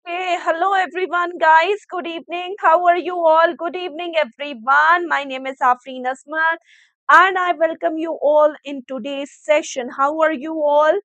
Hey, hello everyone, guys. Good evening. How are you all? Good evening, everyone. My name is Afreen and I welcome you all in today's session. How are you all?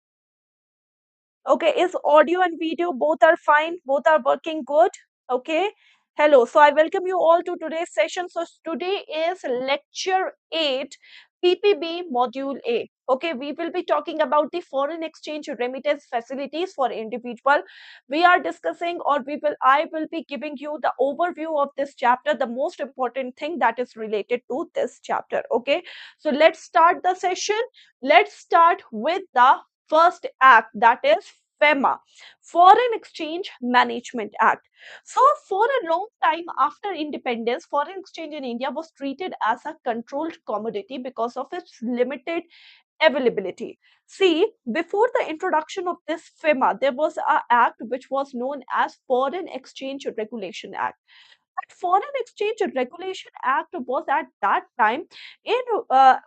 Okay, is audio and video both are fine? Both are working good? Okay. Hello. So I welcome you all to today's session. So today is lecture 8, PPB module A. Okay, we will be talking about the foreign exchange remittance facilities for individual. We are discussing, or I will be giving you the overview of this chapter, the most important thing that is related to this chapter. Okay, so let's start the session. Let's start with the first act, that is FEMA, Foreign Exchange Management Act. So, for a long time after independence, foreign exchange in India was treated as a controlled commodity because of its limited availability. See, before the introduction of this FEMA, there was an act which was known as Foreign Exchange Regulation Act. That Foreign Exchange Regulation Act was at that time in uh,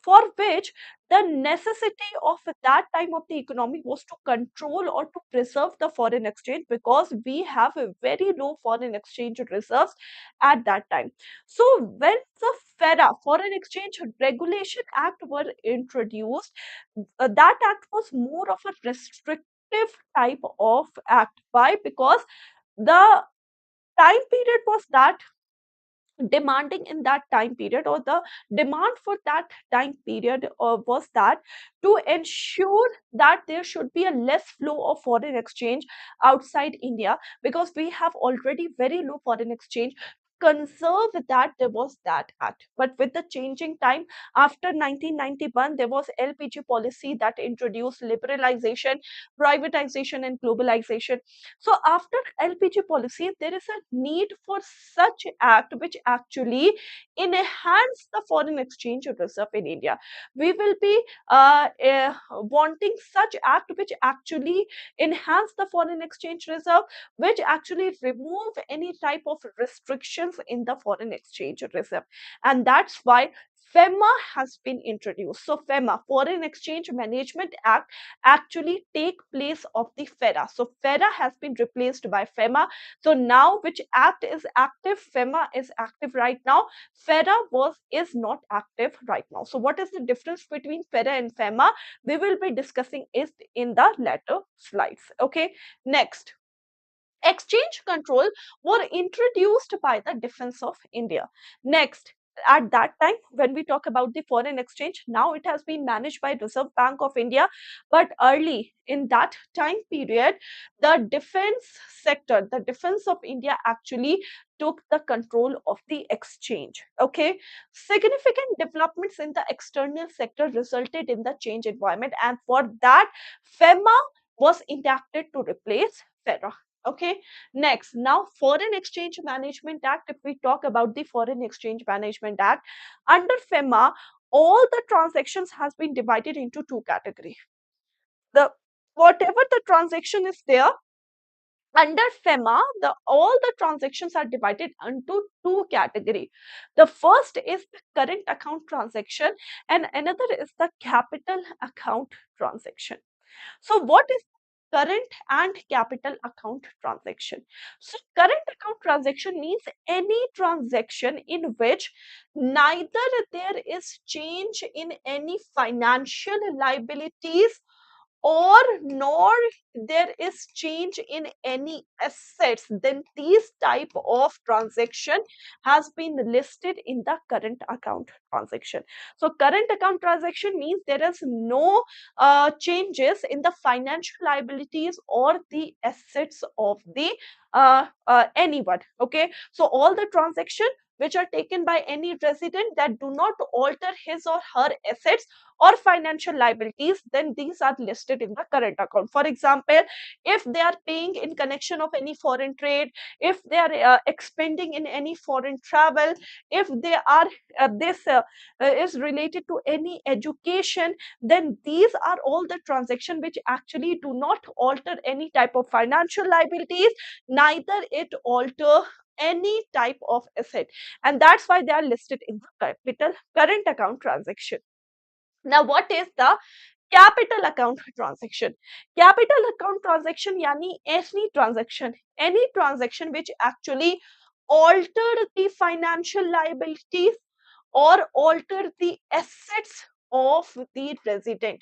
for which the necessity of that time of the economy was to control or to preserve the foreign exchange, because we have a very low foreign exchange reserves at that time. So when the FERA, Foreign Exchange Regulation Act, were introduced, that act was more of a restrictive type of act. Why? Because the time period was that demanding in that time period, or the demand for that time period was that to ensure that there should be a less flow of foreign exchange outside India, because we have already very low foreign exchange. Conserve that, there was that act. But with the changing time, after 1991, there was LPG policy that introduced liberalization, privatization and globalization. So after LPG policy, there is a need for such act which actually enhance the foreign exchange reserve in India. We will be wanting such act which actually enhance the foreign exchange reserve, which actually remove any type of restrictions in the foreign exchange reserve. And that's why FEMA has been introduced. So FEMA, Foreign Exchange Management Act, actually take place of the FERA. So FERA has been replaced by FEMA. So now which act is active? FEMA is active right now. FERA is not active right now. So what is the difference between FERA and FEMA? We will be discussing is in the later slides. Okay, next. Exchange control were introduced by the Defense of India. Next, at that time, when we talk about the foreign exchange, now it has been managed by Reserve Bank of India. But early in that time period, the defense sector, the Defense of India, actually took the control of the exchange. Okay, significant developments in the external sector resulted in the change environment, and for that, FEMA was enacted to replace FERA. Okay, next, now Foreign Exchange Management Act. If we talk about the Foreign Exchange Management Act, under FEMA, all the transactions has been divided into two categories. The whatever the transaction is there under FEMA, all the transactions are divided into two categories. The first is the current account transaction, and another is the capital account transaction. So what is current and capital account transaction? So current account transaction means any transaction in which neither there is change in any financial liabilities, or nor there is change in any assets, then these type of transaction has been listed in the current account transaction. So current account transaction means there is no changes in the financial liabilities or the assets of the anyone. Okay, so all the transaction which are taken by any resident that do not alter his or her assets or financial liabilities, then these are listed in the current account. For example, if they are paying in connection of any foreign trade, if they are expending in any foreign travel, if they are this is related to any education, then these are all the transactions which actually do not alter any type of financial liabilities, neither it alter any type of asset, and that's why they are listed in the capital current account transaction. Now, what is the capital account transaction, capital account transaction यानी any transaction which actually alter the financial liabilities or alter the assets of the resident.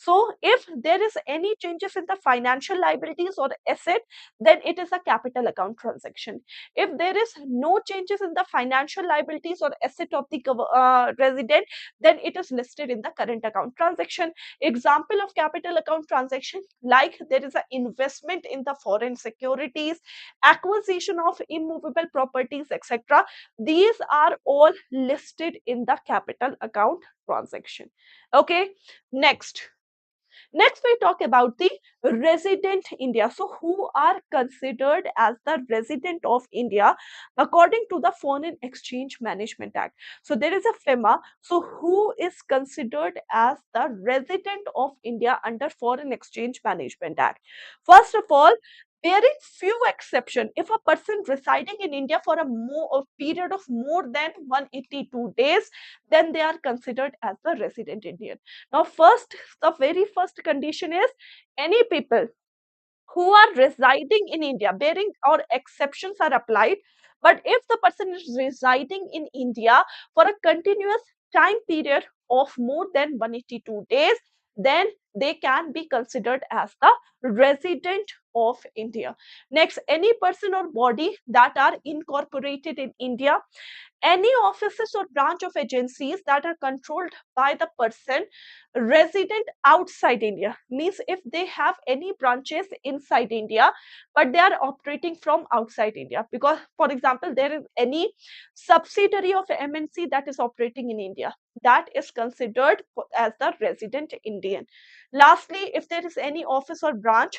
So if there is any changes in the financial liabilities or asset, then it is a capital account transaction. If there is no changes in the financial liabilities or asset of the resident, then it is listed in the current account transaction. Example of capital account transaction, like there is an investment in the foreign securities, acquisition of immovable properties, etc. These are all listed in the capital account transaction. Okay, next. Next, we talk about the resident India. So, who are considered as the resident of India according to the Foreign Exchange Management Act? So, there is a FEMA. So, who is considered as the resident of India under Foreign Exchange Management Act? First of all, bearing few exception, if a person residing in India for a period of more than 182 days, then they are considered as the resident Indian. Now, first, the very first condition is any people who are residing in India, bearing or exceptions are applied. But if the person is residing in India for a continuous time period of more than 182 days, then they can be considered as the resident of India. Next, any person or body that are incorporated in India, any offices or branch of agencies that are controlled by the person resident outside India, means if they have any branches inside India but they are operating from outside India, because for example there is any subsidiary of MNC that is operating in India, that is considered as the resident Indian. Lastly, if there is any office or branch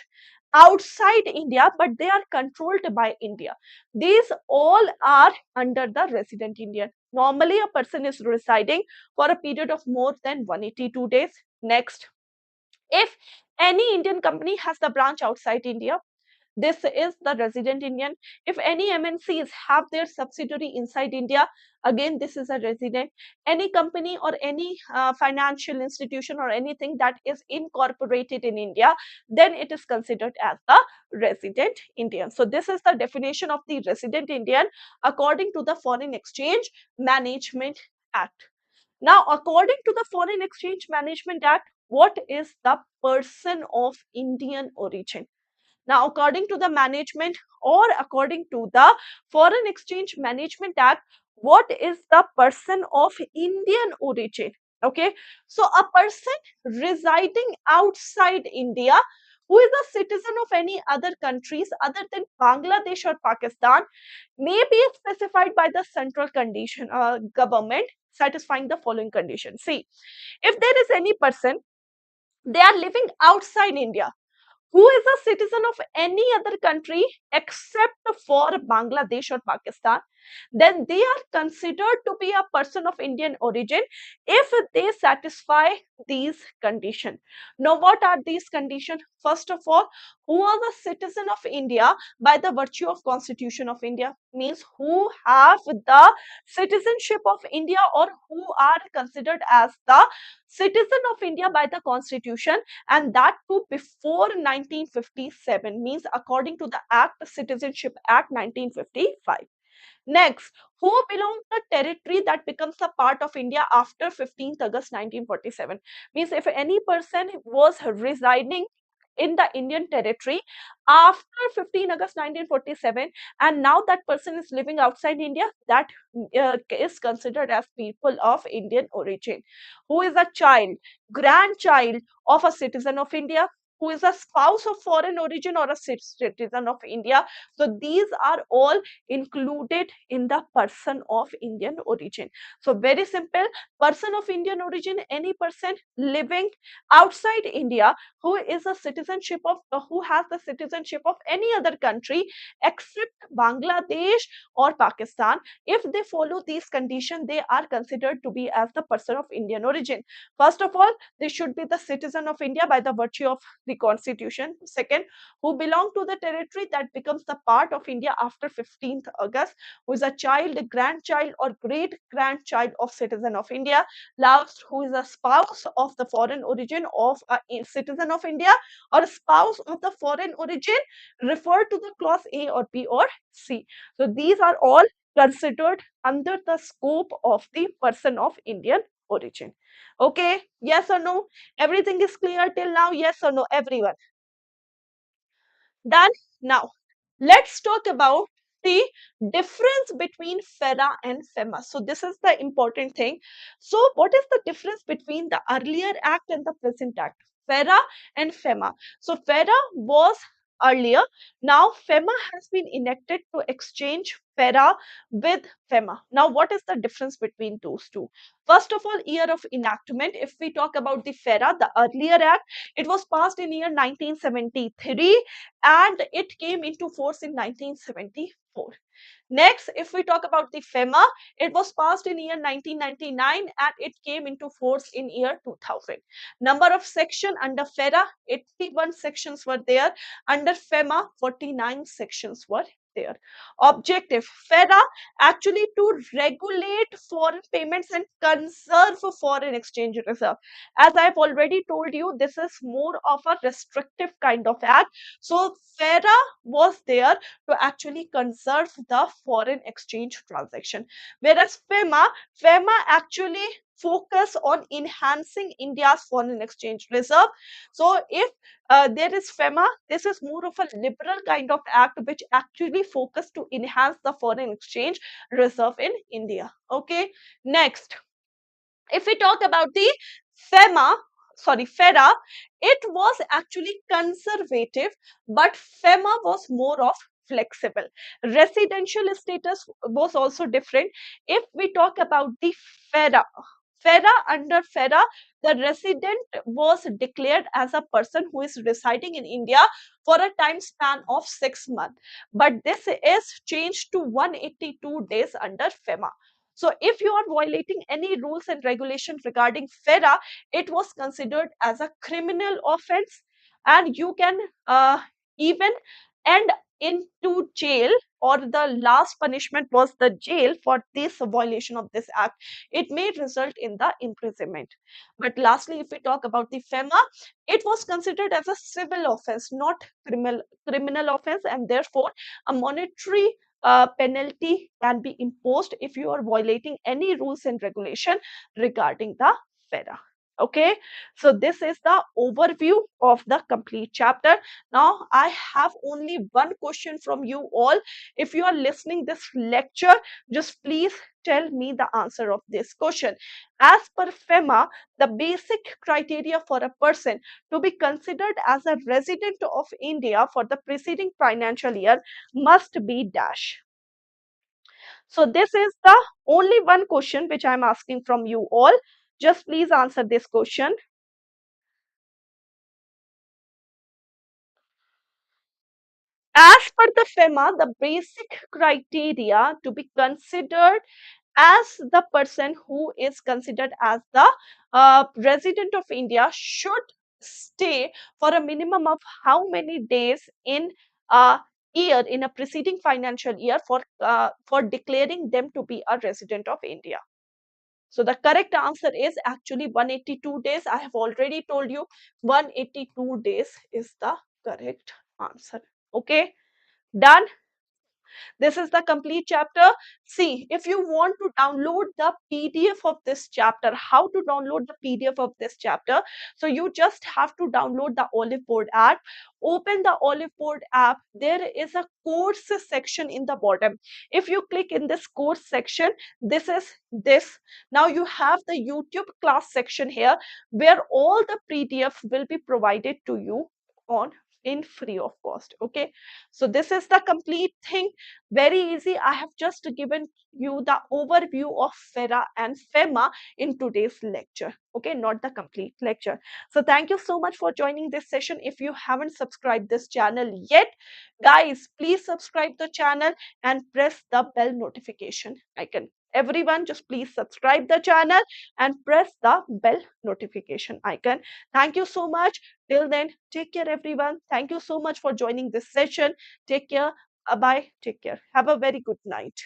outside India but they are controlled by India, these all are under the resident Indian. Normally, a person is residing for a period of more than 182 days. Next, if any Indian company has the branch outside India, this is the resident Indian. If any MNCs have their subsidiary inside India, again this is a resident. Any company or any financial institution or anything that is incorporated in India, then it is considered as the resident Indian. So this is the definition of the resident Indian according to the Foreign Exchange Management Act. Now, according to the Foreign Exchange Management Act, what is the person of Indian origin? Now, according to the management or according to the Foreign Exchange Management Act, what is the person of Indian origin? Okay, so a person residing outside India who is a citizen of any other countries other than Bangladesh or Pakistan may be specified by the central condition government satisfying the following conditions. See, if there is any person, they are living outside India who is a citizen of any other country except for Bangladesh or Pakistan, then they are considered to be a person of Indian origin if they satisfy these conditions. Now, what are these conditions? First of all, who are the citizen of India by the virtue of Constitution of India, means who have the citizenship of India or who are considered as the citizen of India by the Constitution, and that too before 1957, means according to the Act, Citizenship Act 1955. Next, who belong to the territory that becomes a part of India after 15th August 1947, means if any person was residing in the Indian territory after 15 August 1947 and now that person is living outside India, that is considered as people of Indian origin. Who is a child, grandchild of a citizen of India, who is a spouse of foreign origin or a citizen of India. So these are all included in the person of Indian origin. So very simple, person of Indian origin, any person living outside India who is a citizenship of who has the citizenship of any other country except Bangladesh or Pakistan. If they follow these conditions, they are considered to be as the person of Indian origin. First of all, they should be the citizen of India by the virtue of the the constitution. Second, who belong to the territory that becomes the part of India after 15th August, who is a child, a grandchild or great grandchild of citizen of India. Last, who is a spouse of the foreign origin of a citizen of India or a spouse of the foreign origin, refer to the clause A or B or C. So these are all considered under the scope of the person of Indian origin. Okay, yes or no? Everything is clear till now? Yes or no, everyone? Done. Now let's talk about the difference between FERA and FEMA. So this is the important thing. So what is the difference between the earlier act and the present act? FERA and FEMA. So FERA was earlier. Now FEMA has been enacted to exchange FERA with FEMA. Now what is the difference between those two? First of all, year of enactment. If we talk about the FERA, the earlier act, it was passed in year 1973 and it came into force in 1974. Next, if we talk about the FEMA, it was passed in year 1999 and it came into force in year 2000. Number of section under FERA, 81 sections were there. Under FEMA, 49 sections were there. Objective, FERA actually to regulate foreign payments and conserve foreign exchange reserve. As I've already told you, this is more of a restrictive kind of act. So FERA was there to actually conserve the foreign exchange transaction. Whereas FEMA actually focus on enhancing India's foreign exchange reserve. So if there is FEMA, this is more of a liberal kind of act which actually focus to enhance the foreign exchange reserve in India. Okay, next, if we talk about the FERA, it was actually conservative, but FEMA was more of flexible. Residential status was also different. If we talk about the FERA, under FERA, the resident was declared as a person who is residing in India for a time span of 6 months. But this is changed to 182 days under FEMA. So if you are violating any rules and regulations regarding FERA, it was considered as a criminal offense and you can even end into jail, or the last punishment was the jail for this violation of this act. It may result in the imprisonment. But lastly, if we talk about the FEMA, it was considered as a civil offense, not criminal offense, and therefore a monetary penalty can be imposed if you are violating any rules and regulation regarding the FERA. Okay, so this is the overview of the complete chapter. Now I have only one question from you all. If you are listening this lecture, just please tell me the answer of this question. As per FEMA, the basic criteria for a person to be considered as a resident of India for the preceding financial year must be dash. So this is the only one question which I am asking from you all. Just please answer this question. As per the FEMA, the basic criteria to be considered as the person who is considered as the resident of India should stay for a minimum of how many days in a year, in a preceding financial year, for declaring them to be a resident of India. So the correct answer is actually 182 days. I have already told you 182 days is the correct answer. Okay, done. This is the complete chapter. See, if you want to download the PDF of this chapter, how to download the PDF of this chapter? So you just have to download the Oliveboard app. Open the Oliveboard app. There is a course section in the bottom. If you click in this course section, this is this. Now you have the YouTube class section here where all the PDF will be provided to you on in free of cost. Okay, so this is the complete thing. Very easy. I have just given you the overview of FERA and FEMA in today's lecture. Okay, not the complete lecture. So thank you so much for joining this session. If you haven't subscribed this channel yet, guys, please subscribe the channel and press the bell notification icon. Everyone, just please subscribe the channel and press the bell notification icon. Thank you so much. Till then, take care, everyone. Thank you so much for joining this session. Take care. Bye. Take care. Have a very good night.